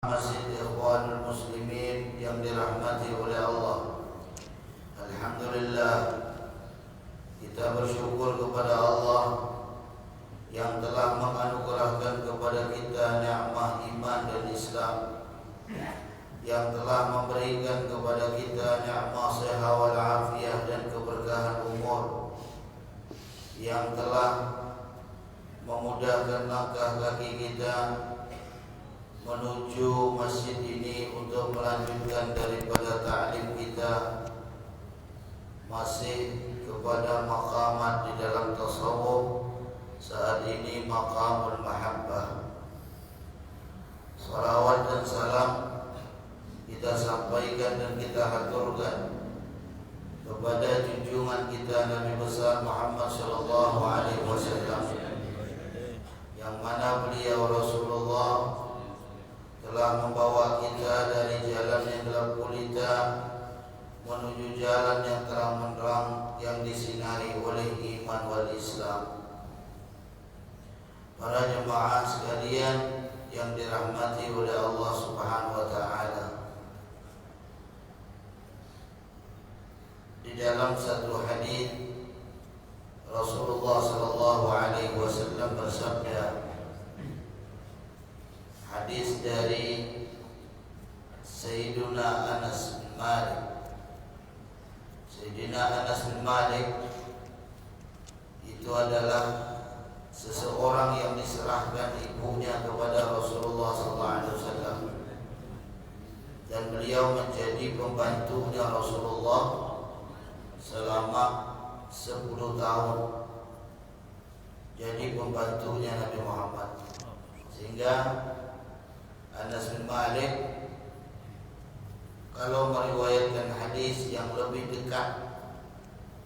Masjid Ikhwanul Muslimin yang dirahmati oleh Allah. Alhamdulillah, kita bersyukur kepada Allah yang telah menganugerahkan kepada kita nikmat iman dan Islam, yang telah memberikan kepada kita nikmat sehat wal afiah dan keberkahan umur, yang telah memudahkan langkah kaki kita menuju masjid ini untuk melanjutkan daripada ta'lim kita masih kepada maqamat di dalam tasawuf, saat ini maqamul mahabbah. Salawat dan salam kita sampaikan dan kita haturkan kepada junjungan kita Nabi besar Muhammad sallallahu alaihi wasallam, yang mana beliau Rasulullah telah membawa kita dari jalan yang gelap gulita menuju jalan yang terang benderang yang disinari oleh iman wal Islam. Para jemaah sekalian yang dirahmati oleh Allah Subhanahu wa taala, di dalam satu hadis Rasulullah sallallahu alaihi wasallam bersabda, hadis dari Sayyidina Anas bin Malik. Sayyidina Anas bin Malik itu adalah seseorang yang diserahkan ibunya kepada Rasulullah SAW, dan beliau menjadi pembantunya Rasulullah selama 10 tahun, jadi pembantunya Nabi Muhammad. Sehingga Anas bin Malik kalau meriwayatkan hadis yang lebih dekat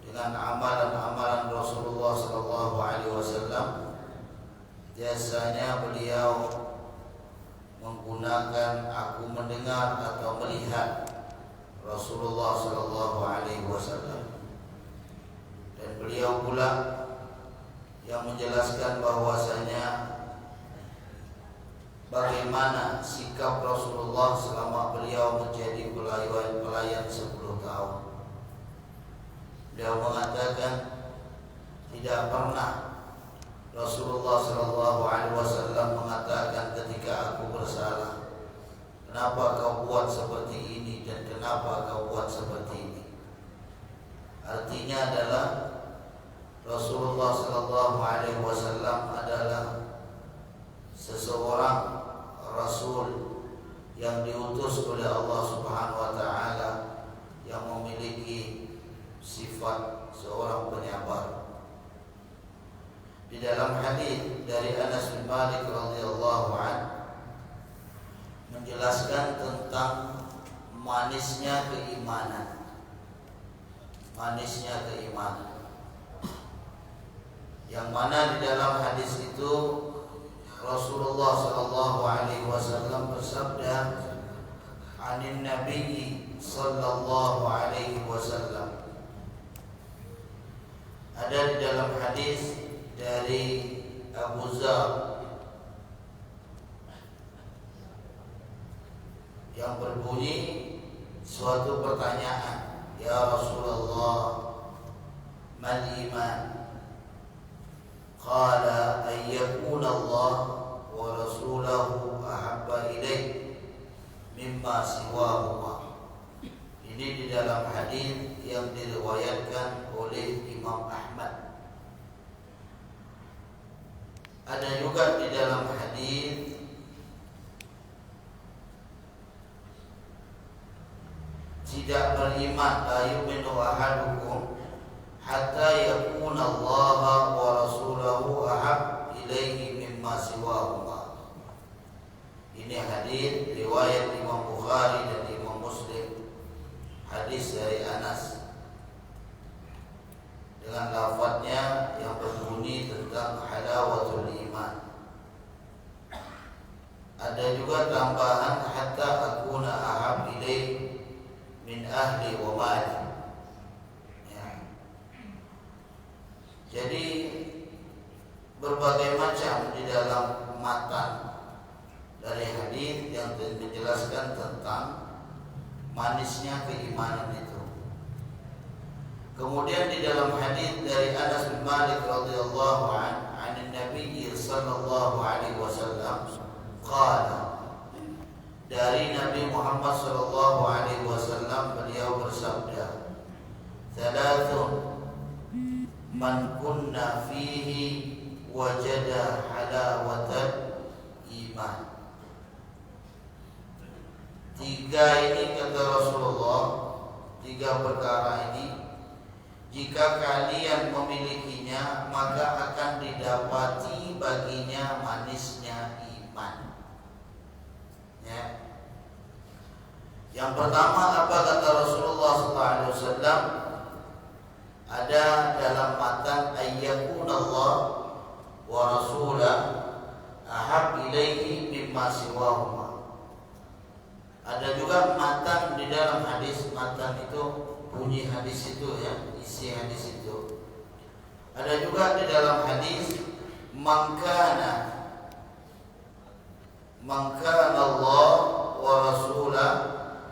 dengan amalan-amalan Rasulullah sallallahu alaihi wasallam, biasanya beliau menggunakan aku mendengar atau melihat Rasulullah sallallahu alaihi wasallam. Dan beliau pula yang menjelaskan bahwasanya bagaimana sikap Rasulullah selama beliau menjadi pelayan 10 tahun. Beliau mengatakan, tidak pernah Rasulullah SAW mengatakan ketika aku bersalah, kenapa kau buat seperti ini dan kenapa kau buat seperti ini. Artinya adalah Rasulullah SAW adalah seseorang Rasul yang diutus oleh Allah Subhanahu wa taala, yang memiliki sifat seorang penyabar. Di dalam hadis dari Anas bin Malik radhiyallahu anhu menjelaskan tentang manisnya keimanan. Manisnya keimanan. Yang mana di dalam hadis itu Rasulullah sallallahu alaihi wasallam bersabda, "Anin Nabi sallallahu alaihi wasallam." Ada di dalam hadis dari Abu Dzar yang berbunyi suatu pertanyaan, "Ya Rasulullah, mal iman?" Qala ayyakuna Allah wa rasulahu ahabba ilaih mimma siwahuma. Ini di dalam hadis yang diriwayatkan oleh Imam Ahmad. Ada juga di dalam hadis tidak beriman, la yu'minu ahadukum hatta yakuna Allah wa rasulahu ahab ilaihi mimma siwahuma. Ini hadis riwayat Imam Bukhari dan Imam Muslim, hadis dari Anas dengan lafadznya yang berbunyi tentang halawatul iman. Ada juga tambahan hatta akuna ahab ilaihi min ahli wa mali. Jadi berbagai macam di dalam matan dari hadis yang menjelaskan tentang manisnya keimanan itu. Kemudian di dalam hadis dari Anas bin Malik radhiyallahu an Nabi sallallahu alaihi wasallam qala, dari Nabi Muhammad sallallahu alaihi wasallam beliau bersabda, "Thalathun man kunna fihi wajada halawatal iman." Tiga ini kata Rasulullah, tiga perkara ini jika kalian memilikinya maka akan didapati baginya manisnya iman. Ya. Yang pertama apa kata Rasulullah SAW? Ada dalam matan ayyakunallah wa rasulah ahab ilaihi mimma siwahuma. Ada juga matan di dalam hadis, matan itu bunyi hadis itu ya, isi hadis itu. Ada juga di dalam hadis mangkana Allah wa rasulah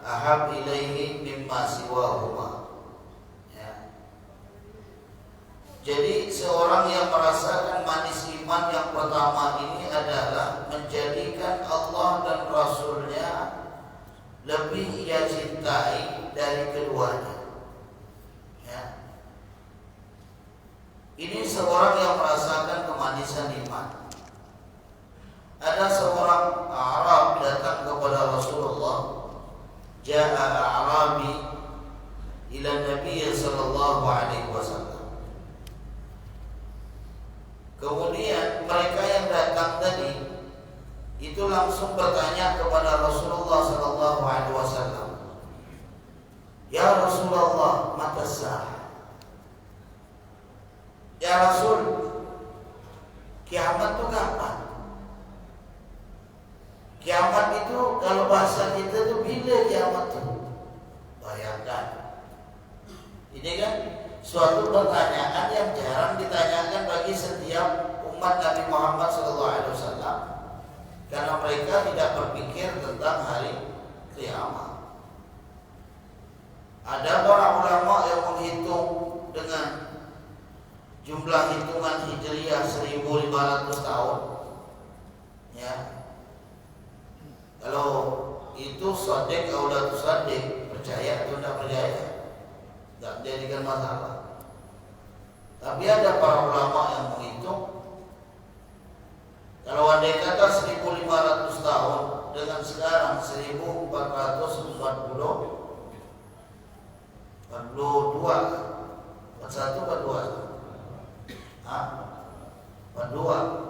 ahab ilaihi mimma siwahuma. Ya. Jadi seorang yang merasakan manis iman yang pertama ini adalah menjadikan Allah dan Rasulnya lebih ia cintai dari keduanya. Ya. Ini seorang yang merasakan kemanisan iman. Ada seorang Arab datang kepada Rasulullah. Ja'a Arabi ila Nabi sallallahu alaihi wasallam. Kemudian mereka yang datang tadi itu langsung bertanya kepada Rasulullah sallallahu alaihi wasallam, "Ya Rasulullah, mata sah?" Ya Rasul, kiamat itu kapan? Kiamat itu kalau bahasa kita itu bila kiamat itu? Bayangkan. Ini kan suatu pertanyaan yang jarang ditanyakan bagi setiap umat Nabi Muhammad SAW. Karena mereka tidak berpikir tentang hari kiamat. Ada para ulama yang menghitung dengan jumlah hitungan Hijriah 1500 tahun. Ya. Kalau itu sadek atau tidak sadek, percaya atau tidak percaya, tidak menjadikan masalah. Tapi ada para ulama yang menghitung, kalau andai kata 1500 tahun dengan sekarang 1442, 42,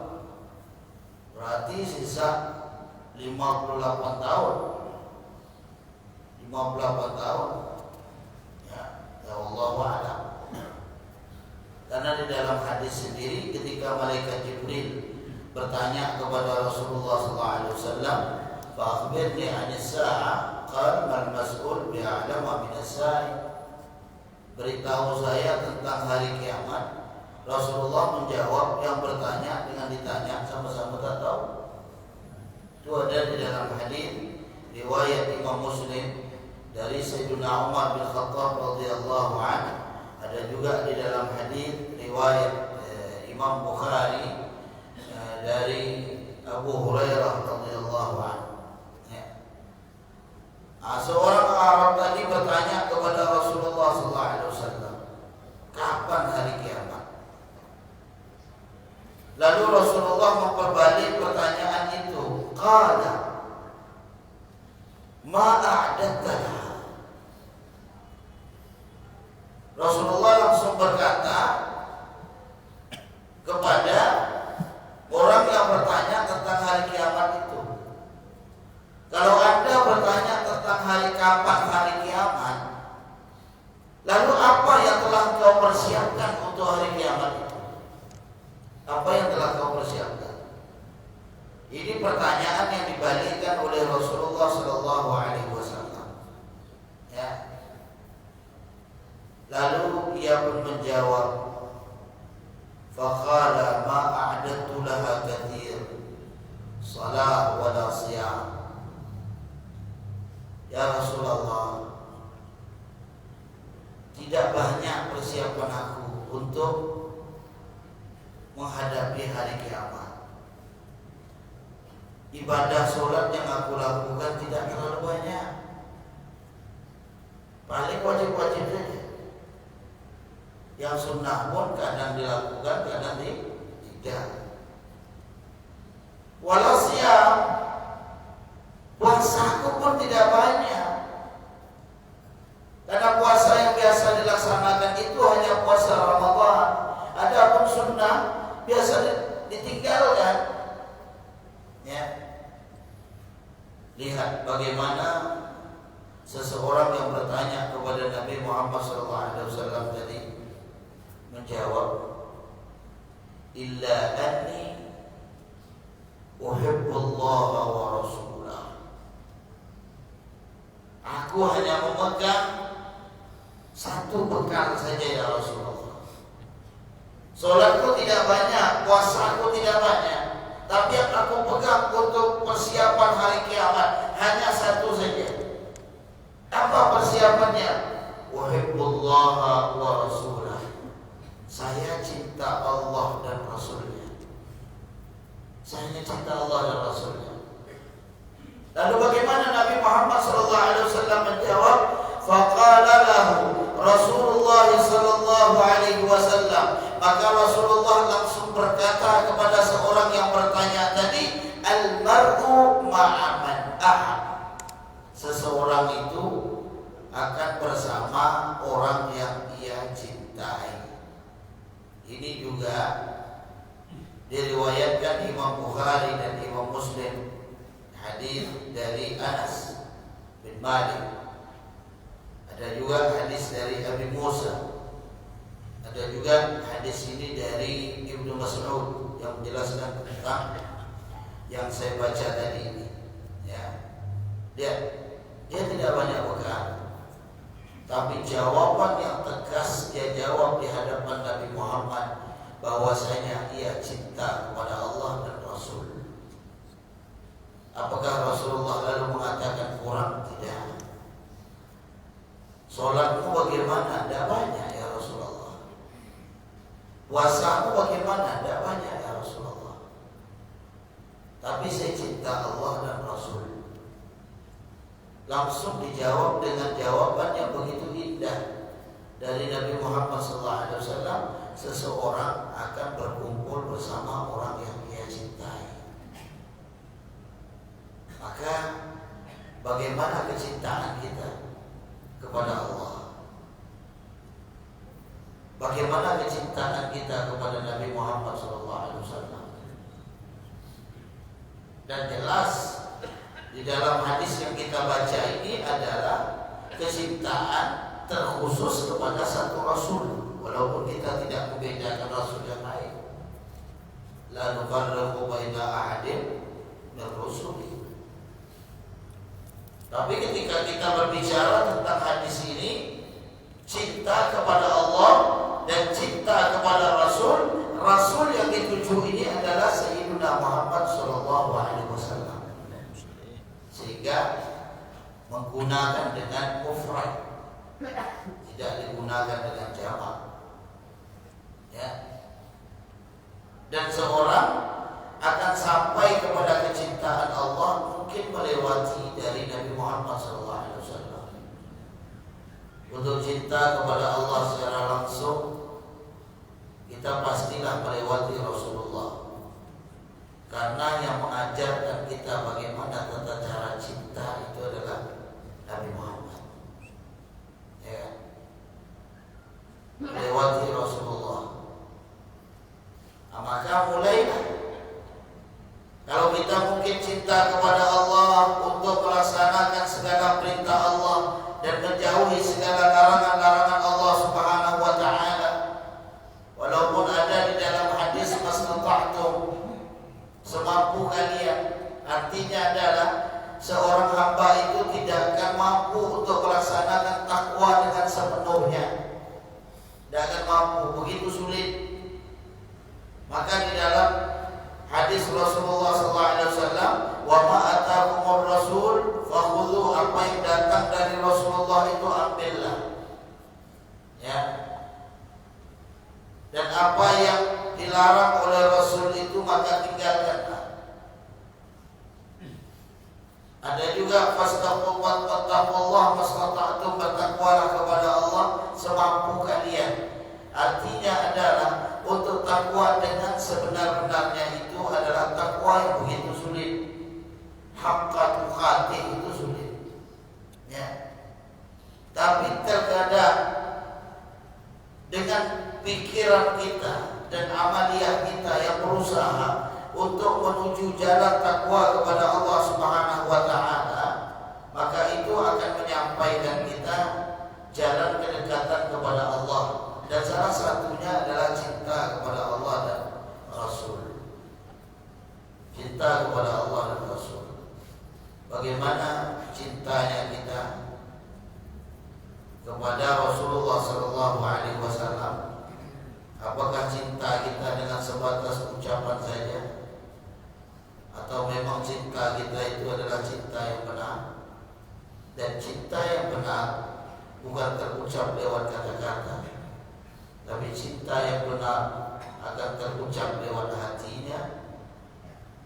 berarti sisa 58 tahun. 58 tahun. Ya Allah a'lam. Karena di dalam hadis sendiri ketika malaikat Jibril bertanya kepada Rasulullah SAW, "Fa akhbirni 'anis sa'ah." Qala mal mas'ul bi'a'lama min as-sa'i. Beritahu saya tentang hari kiamat. Rasulullah menjawab, yang bertanya dengan ditanya sama-sama tak tahu. Itu ada di dalam hadis riwayat Imam Muslim dari Sayyidina Umar bin Khattab radhiyallahu anhu. Ada juga di dalam hadis riwayat Imam Bukhari dari Abu Hurairah radhiyallahu anhu. Ya. Seorang Arab tadi bertanya kepada Rasulullah SAW, kapan hari kiamat? Lalu Rasulullah memperbalik pertanyaan itu. Qala ma a'dadta laha. Rasulullah langsung berkata kepada orang yang bertanya tentang hari kiamat itu, kalau Anda bertanya tentang hari kapan hari kiamat, lalu apa yang telah kau persiapkan untuk hari kiamat itu? Apa yang telah kau persiapkan? Ini pertanyaan yang dibalikkan oleh Rasulullah SAW. Ya. Lalu ia pun menjawab, faqala ma a'dadtu laha kathir salah wa la siyam. "Ya Rasulullah, tidak banyak persiapan aku untuk menghadapi hari kiamat. Ibadah sholat yang aku lakukan tidak terlalu banyak, paling wajib-wajib saja. Yang sunnah pun kadang dilakukan, kadang tidak. Walau siap, puasaku pun tidak banyak. Karena puasa yang biasa dilaksanakan itu hanya puasa Ramadan. Adapun sunnah biasa ditinggalkan." Ya. Lihat bagaimana seseorang yang bertanya kepada Nabi Muhammad SAW tadi menjawab, "Illa anni uhibbullaha wa rasulah." Aku hanya memegang satu bekal saja ya Rasulullah. Sholatku tidak banyak, puasaku tidak banyak, tapi yang aku pegang untuk persiapan hari kiamat hanya satu saja. Apa persiapannya? Uhibbullaha wa rasulah. Saya cinta Allah dan Rasulnya. Saya cinta Allah dan Rasulnya. Lalu bagaimana Nabi Muhammad SAW menjawab? Faqala lahu Rasulullah sallallahu alaihi wasallam. Maka Rasulullah langsung berkata kepada seorang yang bertanya tadi, "Al-mar'u ma'a man ahab." Seseorang itu akan bersama orang yang ia cintai. Ini juga diriwayatkan Imam Bukhari dan Imam Muslim, hadis dari Anas bin Malik. Ada juga hadis dari Abi Musa. Ada juga hadis ini dari Ibnu Mas'ud yang menjelaskan tentang yang saya baca tadi ini. Ya, dia tidak banyak bekal, tapi jawaban yang tegas dia jawab di hadapan Nabi Muhammad bahwasanya ia cinta kepada Allah dan Rasul. Apakah Rasulullah lalu mengatakan kurang? Tidak. Sholatmu bagaimana? Tidak banyak ya Rasulullah. Puasamu bagaimana? Tidak banyak ya Rasulullah. Tapi saya cinta Allah dan Rasul. Langsung dijawab dengan jawaban yang begitu indah dari Nabi Muhammad SAW. Seseorang akan berkumpul bersama orang yang ia cintai. Maka bagaimana kecintaan kita kepada Allah? Bagaimana kecintaan kita kepada Nabi Muhammad SAW? Dan jelas di dalam hadis yang kita baca ini adalah kecintaan terkhusus kepada satu Rasul, walaupun kita tidak membedakan Rasul yang lain. La nufarriqu baina ahadin min rusuli. Tapi ketika kita berbicara tentang hadis ini, cinta kepada Allah dan cinta kepada Rasul, Rasul yang dituju ini adalah Sayyidina Muhammad SAW. Sehingga menggunakan dengan mufrad, tidak digunakan dengan jamak. Ya. Dan seorang akan sampai kepada kecintaan Allah mungkin melewati dari Nabi Muhammad SAW. Untuk cinta kepada Allah secara langsung, kita pastilah melewati Rasulullah. Karena yang mengajarkan kita bagaimana tata cara cinta itu adalah Nabi Muhammad. Ya. Melewati Rasulullah. Nah, maka mulailah. Kalau kita mungkin cinta kepada Allah untuk melaksanakan segala perintah Allah dan menjauhi segala larangan-larangan Allah Subhanahu wa taala. Walaupun ada di dalam hadis mastata'tum, semampu kalian. Artinya adalah seorang hamba itu tidak akan mampu untuk melaksanakan takwa dengan sepenuhnya. Tidak akan mampu, begitu sulit. Maka di dalam hadis Rasulullah SAW, wa ma atakumur rasul fakhudhu apa yang datang dari Rasulullah itu ambillah, ya. Dan apa yang dilarang oleh Rasul itu maka tinggalkanlah. Ada juga fastaqullaha mastata'tum, bertakwalah kepada Allah semampu kalian. Artinya adalah untuk takwa dengan sebenar-benarnya itu adalah takwa yang begitu sulit. Haqqa tuqatih itu sulit, ya. Tapi terkadang dengan pikiran kita dan amaliyah kita yang berusaha untuk menuju jalan takwa kepada Allah Subhanahu wa taala, maka itu akan menyampaikan kita jalan kedekatan kepada Allah, dan salah satunya adalah cinta kepada Allah dan Rasul. Cinta kepada Allah dan Rasul. Bagaimana cintanya kita kepada Rasulullah sallallahu alaihi wasallam? Apakah cinta kita dengan sebatas ucapan saja, atau memang cinta kita itu adalah cinta yang benar? Dan cinta yang benar bukan terucap lewat kata-kata, tapi cinta yang benar akan terucap lewat hatinya,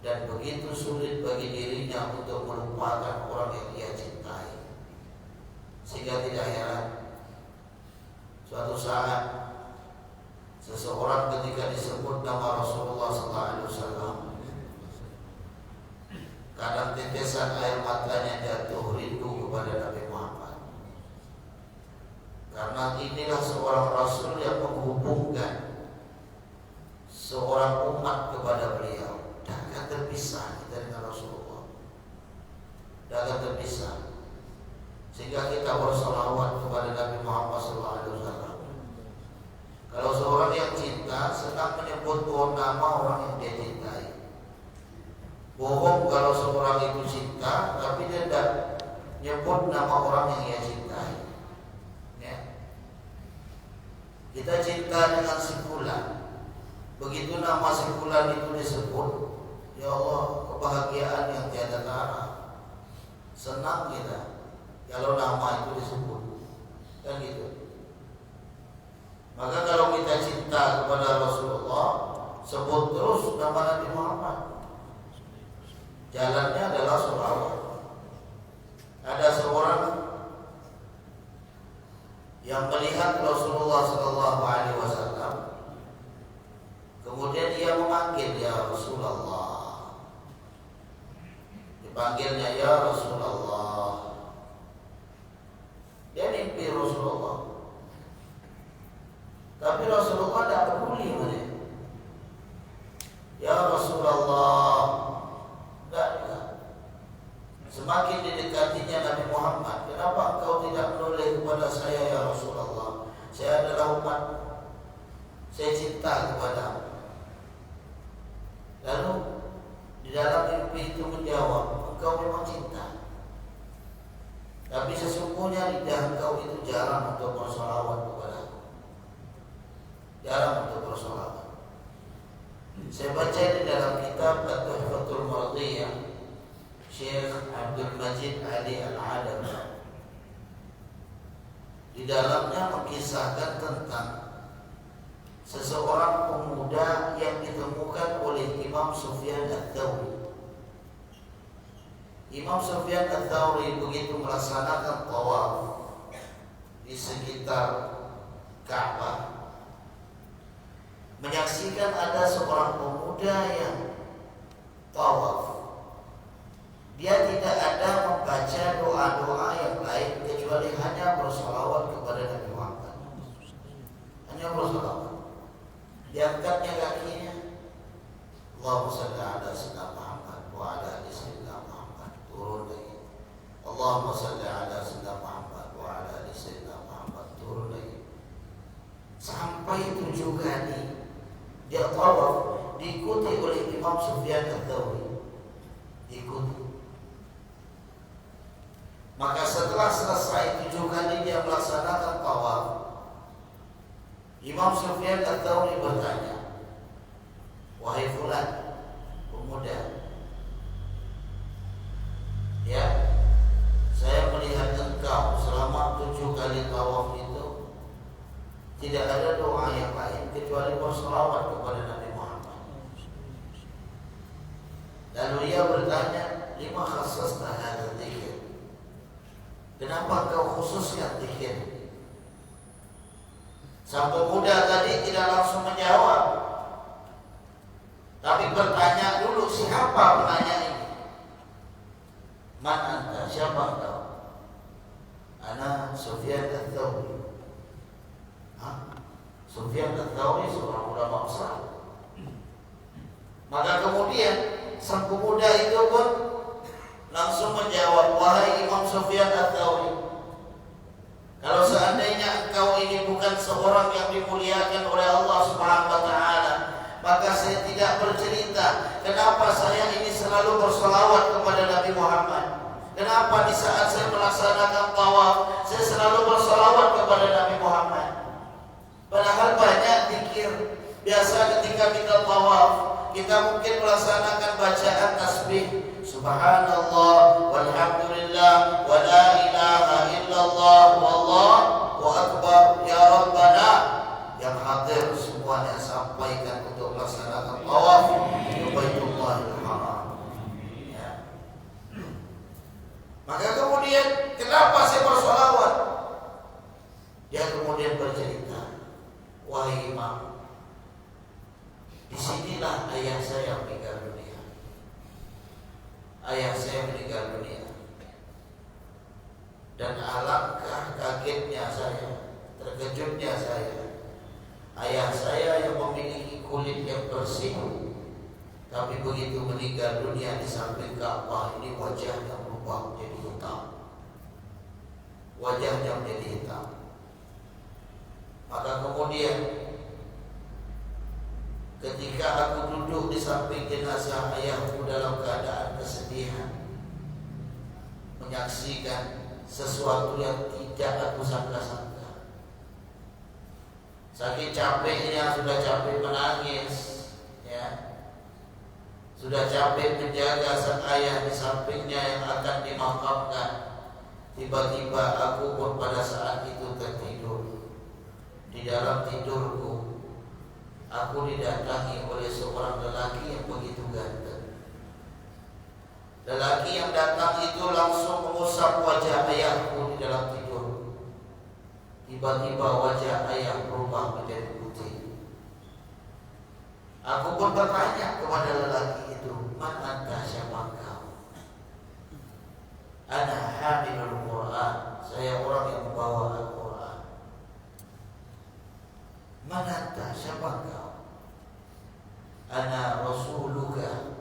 dan begitu sulit bagi dirinya untuk melupakan orang yang dia cintai. Sehingga tidak heran suatu saat seseorang ketika disebut nama Rasulullah SAW, kadang tetesan air matanya jatuh rindu kepada Nabi Muhammad. Karena inilah seorang Rasul yang menghubungkan seorang umat kepada beliau. Tidak akan terpisah kita dengan Rasulullah, tidak akan terpisah. Sehingga kita bersalawat kepada Nabi Muhammad SAW. Kalau seorang yang cinta sedang menyebut nama orang yang dia cintai. Bohong kalau seorang itu cinta tapi dia tidak nyebut nama orang yang dia cintai, ya. Kita cinta dengan si fulan, begitu nama si fulan itu disebut, ya Allah, kebahagiaan yang tiada tara. Senang kita kalau nama itu disebut, kan gitu. Maka kalau kita cinta kepada Rasulullah, sebut terus nama Nabi Muhammad. Jalannya adalah sholawat. Ada seorang yang melihat Rasulullah SAW, kemudian dia memanggil, ya Rasulullah. Dipanggilnya ya Rasulullah. Dia mimpi Rasulullah, tapi Rasulullah tidak peduli mana. Ya Rasulullah, enggak. Semakin didekatinya Nabi Muhammad, kenapa engkau tidak menoleh kepada saya ya Rasulullah? Saya adalah umat, saya cinta kepada. Lalu di dalam mimpi itu menjawab, engkau memang cinta, tapi sesungguhnya lidah engkau itu jarang untuk bersolawat kepada aku. Jarang untuk bersolawat. Saya baca di dalam kitab At-Tuhfatul Mardiyah Syekh Abdul Majid Ali Al-Adam, di dalamnya mengisahkan tentang seseorang pemuda yang ditemukan oleh Imam Sufyan Ats-Tsauri. Imam Sufyan Ats-Tsauri begitu melaksanakan tawaf di sekitar Ka'bah, menyaksikan ada seorang pemuda yang tawaf. Dia tidak ada membaca doa-doa yang lain kecuali hanya bersolawat kepada Nabi Muhammad. Hanya bersolawat. Diangkatnya kakinya, Allahumma shalli ala sayyidina Muhammad wa ala ali sayyidina Muhammad. Turun lagi, Allahumma shalli ala sayyidina Muhammad wa ala ali sayyidina Muhammad. Turun lagi, sampai 7 kali dia tawaf, diikuti oleh Imam Sufyan Ats-Tsauri. Diikuti. Maka setelah selesai 7 kali dia melaksanakan tawaf, Imam Sufyan Ats-Tsauri bertanya, wahai fulan, pemuda, ya, saya Kenapa kau khususkan zikir? Sang pemuda tadi tidak langsung menjawab, tapi bertanya dulu, siapa penanya ini? Man anta, siapa kau? Ana Sufyan Ats-Tsauri. Sufyan Ats-Tsauri seorang ulama besar. Maka kemudian sang pemuda itu pun langsung menjawab, wahai Imam Sufyan Ats-Tsauri, kalau seandainya engkau ini bukan seorang yang dimuliakan oleh Allah Subhanahu wa taala, maka saya tidak bercerita kenapa saya ini selalu berselawat kepada Nabi Muhammad. Kenapa di saat saya melaksanakan tawaf saya selalu berselawat kepada Nabi Muhammad. Padahal banyak zikir. Biasa ketika kita tawaf, kita mungkin melaksanakan bacaan tasbih, subhanallah walhamdulillah wa la ilaha illallah wallahu akbar ya rabbana. Yang hadir semuanya sampaikan untuk melaksanakan tawaf ke Baitullahil Haram. Ya. Maka kemudian kenapa saya bersolawat? Dia kemudian bercerita, wahai Imam, disinilah ayah saya meninggal dunia. Ayah saya meninggal dunia. Dan alangkah kagetnya saya, terkejutnya saya. Ayah saya yang memiliki kulit yang bersih, tapi begitu meninggal dunia di samping Ka'bah ini wajahnya berubah menjadi hitam. Wajahnya menjadi hitam. Maka kemudian ketika aku duduk di samping jenazah ayahku dalam keadaan kesedihan, menyaksikan sesuatu yang tidak aku sangka-sangka. Saking capeknya, sudah capek menangis, ya, sudah capek menjaga sang ayah di sampingnya yang akan dimakamkan. Tiba-tiba aku pun pada saat itu tertidur. Di dalam tidurku, aku didatangi oleh seorang lelaki yang begitu ganteng. Lelaki yang datang itu langsung mengusap wajah ayahku di dalam tidur. Tiba-tiba wajah ayah berubah menjadi putih. Aku pun bertanya kepada lelaki itu, man anta, siapa kau? Ana hamilul Quran, saya orang yang membawa Al-Quran. Man anta, siapa kau? Ana rasuluka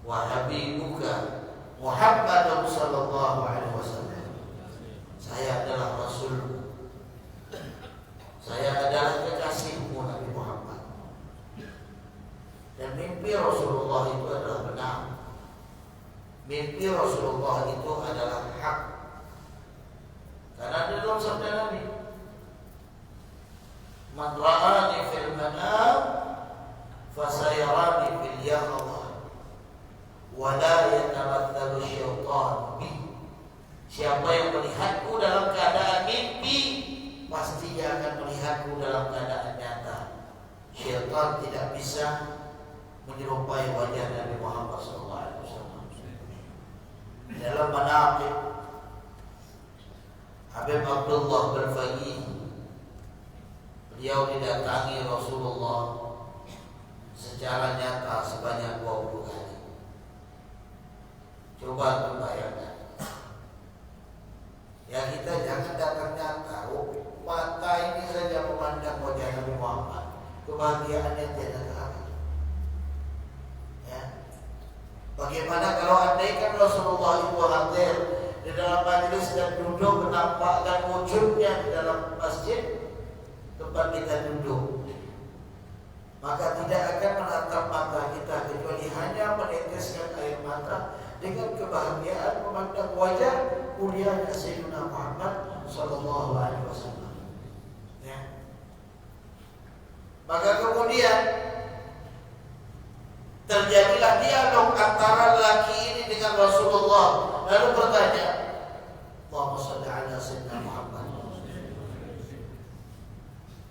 wa habibuka Muhammad sallallahu alaihi wasallam. Saya adalah rasulmu. Saya adalah kekasihmu Nabi Muhammad. Dan mimpi Rasulullah itu adalah benar. Mimpi Rasulullah itu adalah hak. Karena di dalam sabda Nabi, man ra'ani fil manam fasayarani fil yaqظah wa la yatamathalu syaitan bi. Siapa yang melihatku dalam keadaan mimpi, pasti dia akan melihatku dalam keadaan nyata. Syaitan tidak bisa menyerupai wajah Nabi Muhammad SAW. Dalam manaqib Habib Abdullah bin Faqih, beliau didatangi Rasulullah secara nyata sebanyak 20 kali. Coba membayangkan. Ya, kita jangan datang nyata. Mata ini saja memandang wajah Nabi Muhammad, kebahagiaannya tiada tara. Ya. Bagaimana kalau andaikan Rasulullah itu hadir di dalam majlis dan duduk, menampakkan wujudnya di dalam masjid tempat kita duduk, maka tidak akan menatap mata kita kecuali hanya meneteskan air mata dengan kebahagiaan memandang wajah mulianya Sayyidina Muhammad sallallahu alaihi wasallam. Ya. Maka kemudian terjadilah dialog antara lelaki ini dengan Rasulullah, lalu bertanya, Allahumma shalli ala sayyidina Muhammad.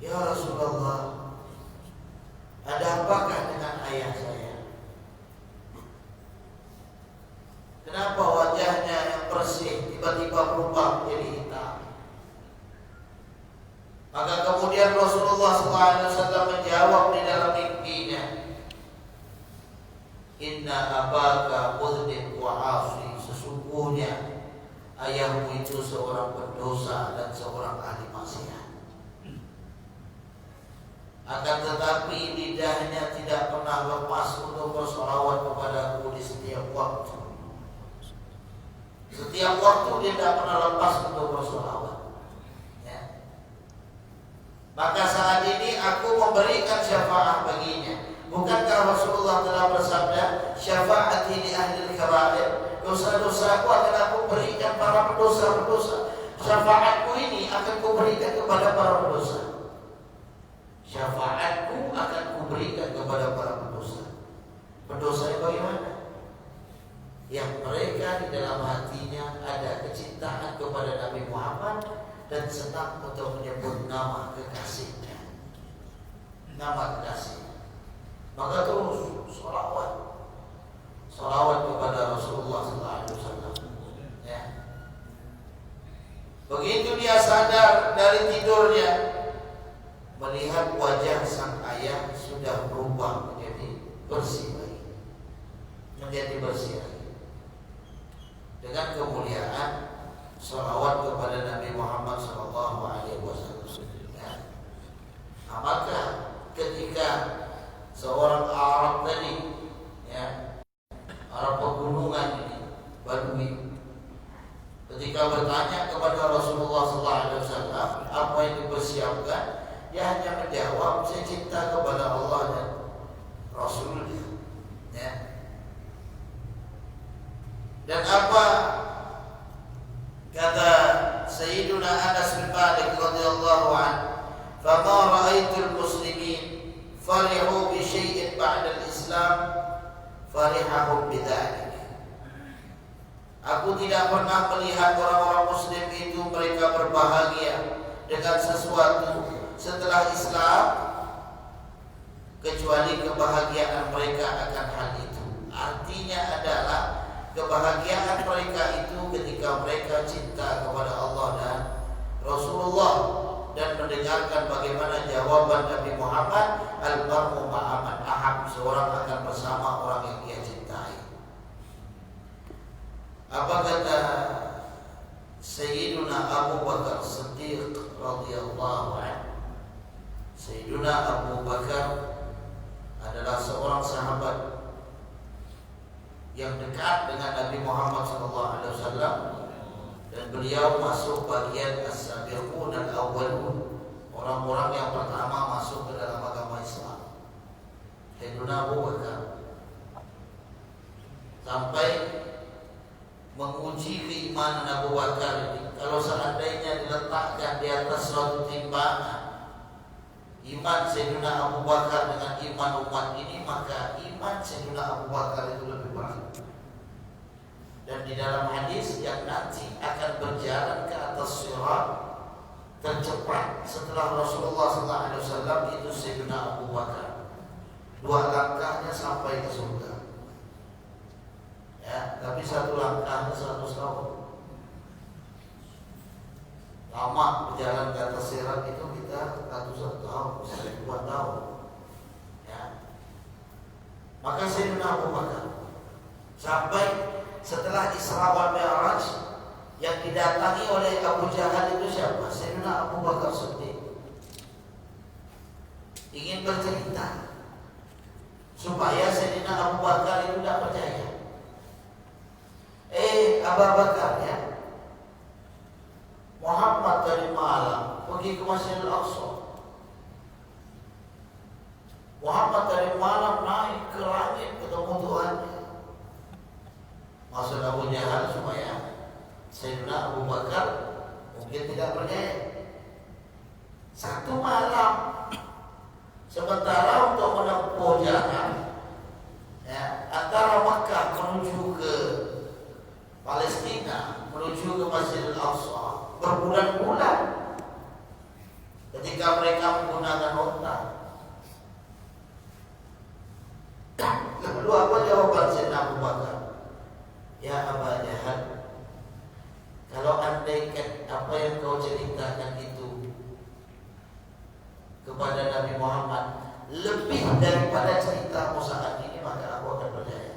Ya Rasulullah, ada apakah dengan ayah saya? Kenapa wajahnya yang bersih tiba-tiba berubah menjadi hitam. Maka kemudian Rasulullah SAW menjawab di dalam mimpinya, Inna abaka mudhnib wa 'asi, sesungguhnya ayahmu itu seorang pendosa dan seorang ahli maksiat. Akan tetapi lidahnya tidak pernah lepas untuk bersolawat kepadaku di setiap waktu. Setiap waktu dia tidak pernah lepas untuk bersolawat. Ya. Maka saat ini aku memberikan syafaat baginya. Bukankah Rasulullah telah bersabda, syafaati li ahli al-kaba'ir, dosa-dosaku akan aku berikan para pendosa-pendosa. Syafaatku ini akan kuberikan kepada para pendosa. Syafaatku akan kuberikan kepada para pendosa. Pendosa yang bagaimana? Yang mereka di dalam hatinya ada kecintaan kepada Nabi Muhammad dan senang untuk menyebut nama kekasihnya, nama kekasihnya. Maka terus salawat kepada Rasulullah SAW. Ya. Begitu dia sadar dari tidurnya, melihat wajah sang ayah sudah berubah menjadi bersih lagi, menjadi bersih lagi. Dengan kemuliaan salawat kepada Nabi Muhammad SAW. Ya. Nah, maka ketika seorang Arab tadi, ya, Arab pegunungan ini, Badui, ketika bertanya kepada Rasulullah SAW apa yang dipersiapkan, dia hanya menjawab, saya cinta kepada Allah dan Rasulnya. Ya. Dan apa kata Sayyiduna Anas bin Malik radhiyallahu anhu, "Fama ra'aitul muslimin farihu bi syai'in ba'da al-Islam farihahum bidzalik." Aku tidak pernah melihat orang-orang muslim itu mereka berbahagia dengan sesuatu setelah Islam kecuali kebahagiaan mereka akan hal itu. Artinya adalah kebahagiaan mereka itu ketika mereka cinta kepada Allah dan Rasulullah dan mendengarkan bagaimana jawaban Nabi Muhammad, al-mar'u ma'a man ahab, seorang akan bersama orang yang dia cintai. Apa kata Sayyiduna Abu Bakar Siddiq radhiyallahu anhu? Sayyiduna Abu Bakar adalah seorang sahabat yang dekat dengan Nabi Muhammad SAW, dan beliau masuk bagian as-sabiqun al-awwalun, orang-orang yang pertama masuk ke dalam agama Islam. Sayyiduna Abu Bakar sampai menguji keimanan Abu Bakar ini. Kalau seandainya diletakkan di atas suatu timbangan iman Sayyidina Abu Bakar dengan iman umat ini, maka iman Sayyidina Abu Bakar itu lebih berat. Dan di dalam hadis yang nanti akan berjalan ke atas sirat tercepat setelah Rasulullah SAW itu Sayyidina Abu Bakar. 2 langkahnya sampai ke surga. Ya, tapi 1 langkahnya 100 tahun. Lama berjalan ke atas sirat itu kita ratusan tahun, bisa 2 tahun. Ya. Maka Sayyidina Abu Bakar sampai setelah Isra wal Mi'raj yang didatangi oleh Abu Jahal itu siapa? Sayyidina Abu Bakar Siddiq. Ingin bercerita supaya Sayyidina Abu Bakar itu tidak percaya. Abu Bakar, ya, Muhammad tadi malam pergi ke Masjidil Aqsa. Muhammad tadi malam naik ke langit ketemu Tuhannya. Maksud Abu Jahal supaya Sayyidina Abu Bakar mungkin tidak percaya. 1 malam, sementara untuk menempuh jalan, ya, antara Makkah menuju ke Palestina, menuju ke Masjidil Aqsa berbulan-bulan. Ketika mereka menggunakan unta, lalu apa jawaban Sayyidina Abu Bakar? Ya Abu Jahal, andaikan apa yang kau ceritakan itu kepada Nabi Muhammad lebih daripada cerita saat ini, maka aku akan percaya.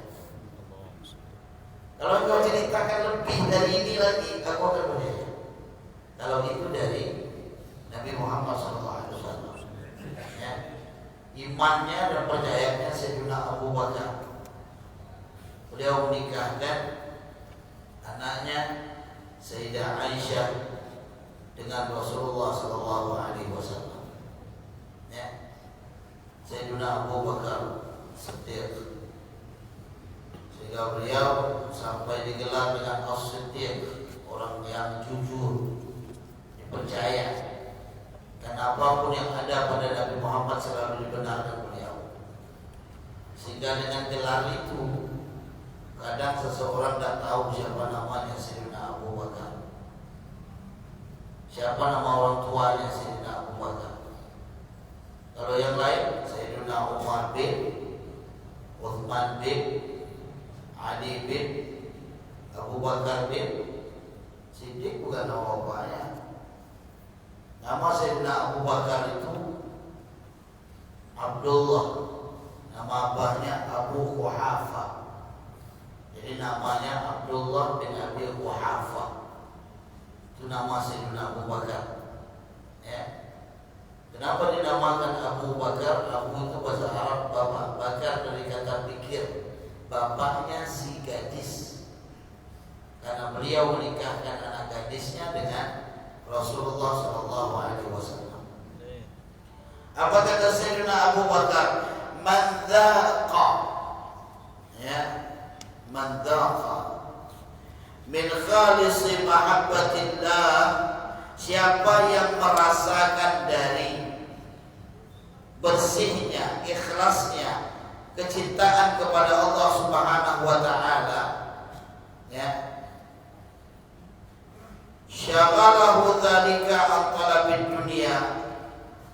Kalau kau ceritakan lebih dari ini lagi, aku akan percaya. Kalau itu dari Nabi Muhammad SAW, ya, imannya dan percayanya Sayyidina Abu Bakar. Beliau menikahkan anaknya Sayyidah Aisyah dengan Rasulullah SAW. Ya, Sayyidina Abu Bakar Siddiq, sehingga beliau sampai digelar dengan As-Siddiq, orang yang jujur, dipercaya, dan apapun yang ada pada Nabi Muhammad selalu dibenarkan beliau. Sehingga dengan gelar itu kadang seseorang tidak tahu siapa namanya Sayyidina Abu Bakar, siapa nama orang tuanya Sayyidina Abu Bakar. Kalau yang lain Sayyidina Umar bin, Uthman bin, Ali bin, Abu Bakar bin Siddiq, bukan nama bapaknya. Nama Sayyidina Abu Bakar itu Abdullah, nama abahnya Abu Quhafa. Jadi namanya Abdullah bin Abi Quhafa. Itu nama Sayyidina Abu Bakar. Ya. Kenapa dinamakan Abu Bakar? Abu itu bahasa Arab bapak. Bakar dari kata pikir. Bapaknya si gadis. Karena beliau menikahkan anak gadisnya dengan Rasulullah SAW. Apa kata Sayyidina Abu Bakar? Man dhaqa, ya, man dhaqa min khalisi mahabbatillah, siapa yang merasakan dari bersihnya, ikhlasnya kecintaan kepada Allah Subhanahu wa taala, ya, syaghalahu dzalika an talabid dunya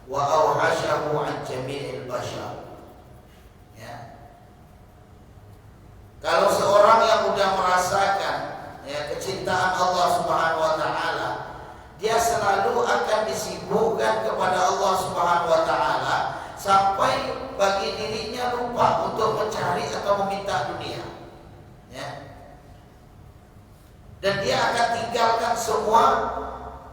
wa awhashahu an jami'il bashar. Ya. Kalau seorang yang sudah merasakan, ya, kecintaan Allah Subhanahu wa taala, dia selalu akan disibukkan kepada Allah Subhanahu wa taala sampai bagi dirinya lupa untuk mencari atau meminta dunia. Ya. Dan dia akan tinggalkan semua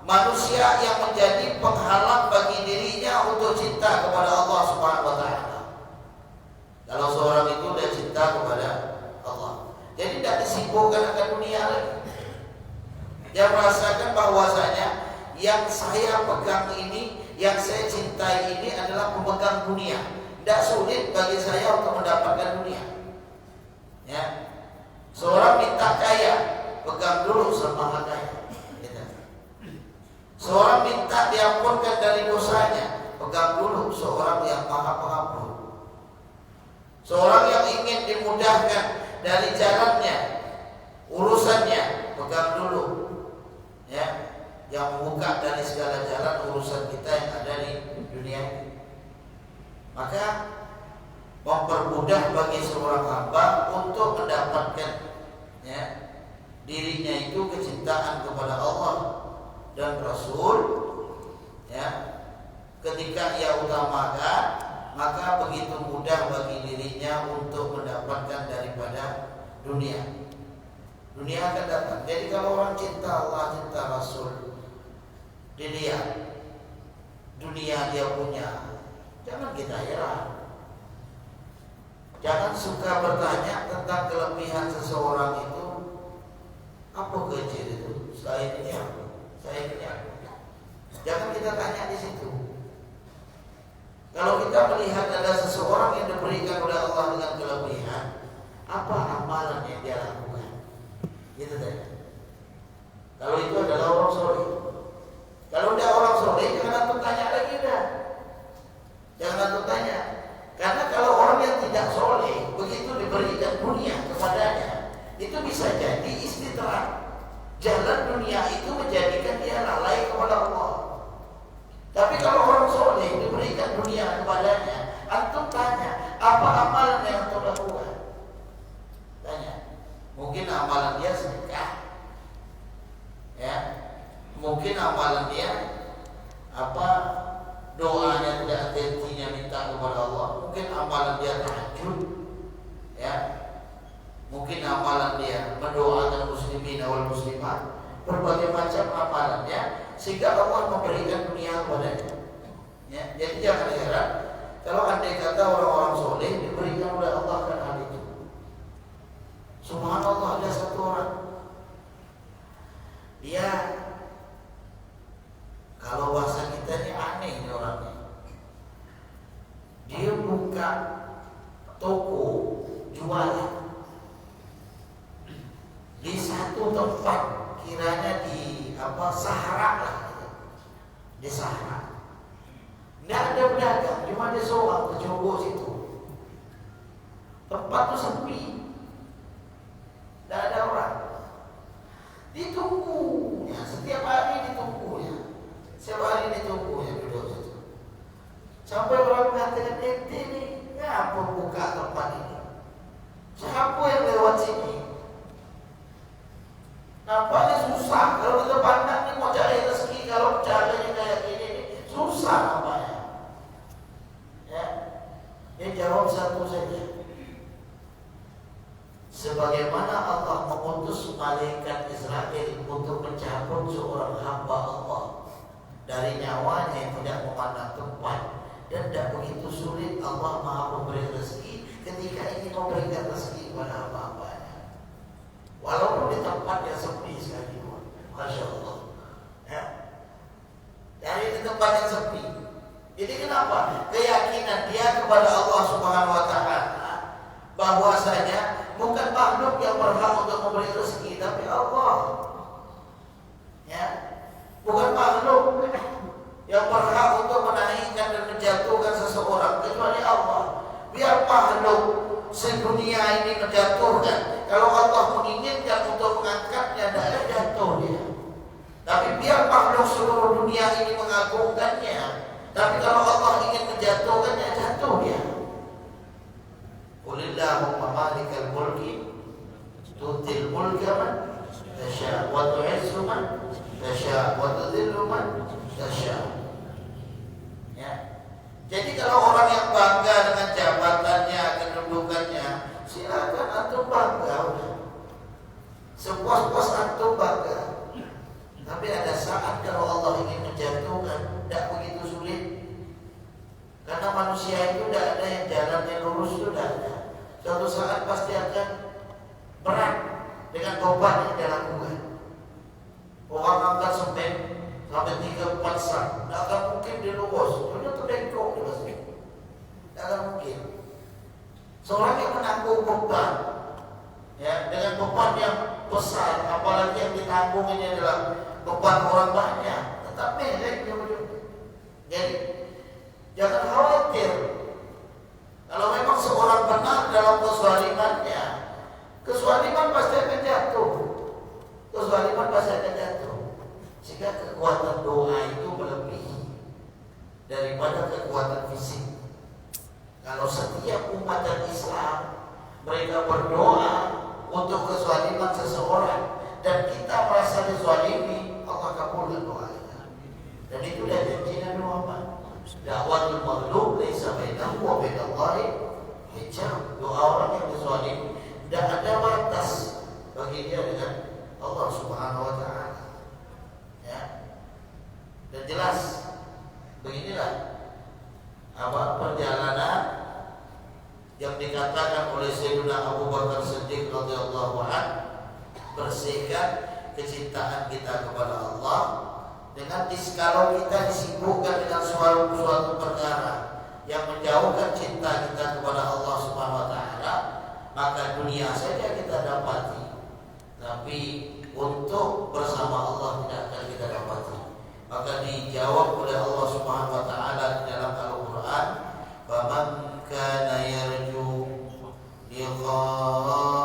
manusia yang menjadi penghalang bagi dirinya untuk cinta kepada Allah Subhanahu wa taala. Kalau seorang itu sudah cinta kepada Allah, jadi tidak disibukkan akan dunia lagi. Dia merasakan bahwasanya yang saya pegang ini, yang saya cintai ini adalah pemegang dunia. Tidak sulit bagi saya untuk mendapatkan dunia. Ya. Seorang minta kaya, pegang dulu sama kaya. Seorang minta diampunkan dari dosanya, pegang dulu seorang yang maha pengampun. Seorang yang ingin dimudahkan dari jalannya, urusannya, pegang dulu, ya, yang membuka dari segala jalan urusan kita yang ada di dunia. Maka mempermudah bagi seorang hamba untuk mendapatkan, ya, dirinya itu kecintaan kepada Allah dan Rasul, ya, ketika ia utamakan, maka begitu mudah bagi dirinya untuk mendapatkan daripada dunia. Dunia akan datang. Jadi kalau orang cinta Allah, cinta Rasul, dilihat dunia dia punya, jangan kita heran. Jangan suka bertanya tentang kelebihan seseorang itu. Apa kecil itu? Saya ini apa? Saya ini apa? Jangan kita tanya di situ. Kalau kita melihat ada seseorang yang diberikan oleh Allah dengan kelebihan, apa amalan yang dia lakukan? Gitu saja. Kalau itu adalah orang soleh. Kalau tidak orang soleh, jangan antum tanya lagi dah. Jangan antum tanya. Karena kalau orang yang tidak soleh, begitu diberikan dunia kepadanya, itu bisa jadi istidrak. Jalan dunia itu menjadikan dia lalai kepada Allah. Tapi kalau orang soleh diberikan dunia kepadanya, antum tanya, apa amalan yang antum lakukan? Tanya. Mungkin amalan dia sedekah, ya, Mungkin amalan dia doanya tidak tensinya minta kepada Allah. Mungkin amalan dia tahajud, ya. Mungkin amalan dia mendoakan muslimin wal muslimat. Berbagai macam amalannya sehingga Allah memberikan dunia kepadanya. Ya, jadi jangan heran kalau andai kata orang-orang soleh diberikan oleh Allah kan hal itu. Subhanallah, ada satu orang, dia kalau bahasa kita ini aneh ini orangnya. Dia buka toko jualan di satu tempat, kiranya di Sahara lah, di Sahara. Nggak ada pedagang, cuma dia seorang kecobok situ. Tempat itu sepi, nggak ada orang. Ditunggunya, setiap hari ditunggunya, setiap hari ditunggunya duduk situ. Sampai orang mengatakan, ente nih, ngapa buka tempat ini? Siapa yang lewat sini? Nampaknya susah. Kalau kita pandang nih mau cari rezeki, kalau caranya kayak gini nih, susah nampaknya. Ya, dia jawab satu saja. Sebagaimana Allah mengutus malaikat Israel untuk mencabut seorang hamba Allah dari nyawanya yang tidak memandang tempat, dan tidak begitu sulit Allah Maha Pemberi rezeki ketika ingin memberikan rezeki kepada hamba-hambanya, walaupun di tempat yang sepi sekalipun. Masya Allah, ya. Dari di tempat yang sepi. Jadi kenapa? Keyakinan dia kepada Allah Subhanahu Wa Taala bahwasanya bukan makhluk yang berhak untuk memberi rezeki, tapi Allah. Ya, bukan makhluk yang berhak untuk menaikkan dan menjatuhkan seseorang kecuali Allah. Biar makhluk sedunia ini menjatuhkan, kalau Allah menginginkan untuk mengangkatnya, tidak ada jatuh dia. Tapi biar makhluk seluruh dunia ini mengagungkannya, tapi kalau Allah ingin menjatuhkannya, jatuh dia. Qulillahumma malikal mulki tu'til mulka man tasha wa tu'izzu man tasha wa tudhillu man tasha. Ya. Jadi kalau orang yang bangga dengan jabatannya, kedudukannya, silakan antum bangga. Sepuas-puas antum bangga. Tapi ada saat kalau Allah ingin menjatuhkan, tidak begitu sulit. Karena manusia itu tidak ada yang jalannya lurus, itu tidak ada. Suatu saat pasti akan berat dengan beban yang dia lakukan. Orang angkat semen sampai 3-4 sak, tidak akan mungkin dilurus. Itu terbengkok di masjid. Tidak akan mungkin. Seorang yang menanggung beban, ya, dengan beban yang besar, apalagi yang ditanggung ini adalah beban orang banyak, tetap melek dia ujungnya. Jadi jangan khawatir. Kalau memang seorang benar dalam kezalimannya, kezaliman pasti akan jatuh. Kezaliman pasti akan jatuh. Sehingga kekuatan doa itu melebihi daripada kekuatan fisik. Kalau setiap umat Islam mereka berdoa untuk kezaliman seseorang dan kita merasa dizalimi, Allah kabulkan doanya. Dan itu dari janji Nabi Muhammad. Da'watul maghlub laisa bainahu wa bainallahi hijab. Doa orang yang dizalim tidak ada batas bagi dia dengan Allah Subhanahu Wa Taala. Ya. Dan jelas beginilah perjalanan yang dikatakan oleh Sayyidina Abu Bakar Siddiq radhiyallahu anhu, bersihkan kecintaan kita kepada Allah dengan kalau kita disibukkan dengan suatu perkara yang menjauhkan cinta kita kepada Allah Subhanahu Wa Taala, maka dunia saja kita dapati, tapi untuk bersama Allah tidak akan kita dapati. Maka dijawab oleh Allah Subhanahu Wa Taala di dalam Al-Quran, "Faman kana yarju liqa'a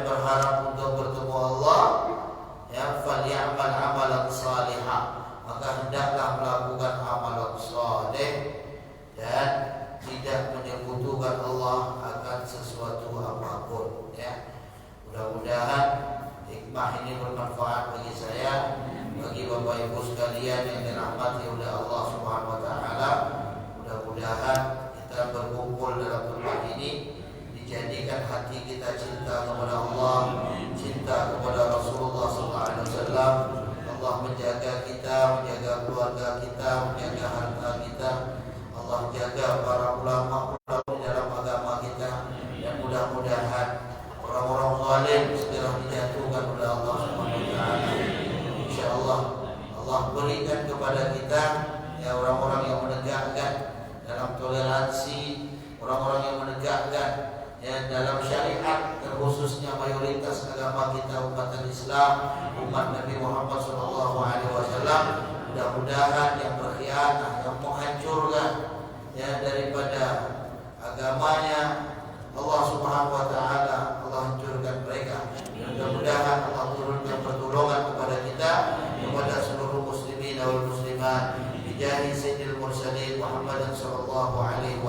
berharap untuk bertemu Allah, ya, falyamal amalan hendaklah melakukan amal saleh dan tidak menyekutukan Allah akan sesuatu apapun, ya. Mudah-mudahan hikmah ini bermanfaat bagi saya, bagi Bapak Ibu sekalian yang dirahmati oleh Allah Subhanahu wa taala. Mudah-mudahan kita berkumpul dalam tempat ini dijadikan hati kita cinta kepada Allah, cinta kepada Rasulullah SAW. Allah menjaga kita, menjaga keluarga kita, menjaga harta kita. Allah jaga para ulama di dalam agama kita, dan mudah-mudahan orang-orang zalim segera dijatuhkan oleh Allah Subhanahu wa taala. Insyaallah Allah berikan kepada kita ya orang-orang yang menegakkan dalam toleransi, orang-orang yang menegakkan ya dalam syariat, terkhususnya mayoritas agama kita umat Islam, umat Nabi Muhammad SAW. Mudah-mudahan yang berkhianat, yang menghancurkan ya daripada agamanya Allah Subhanahu wa taala, Allah hancurkan mereka. Mudah-mudahan Allah turunkan pertolongan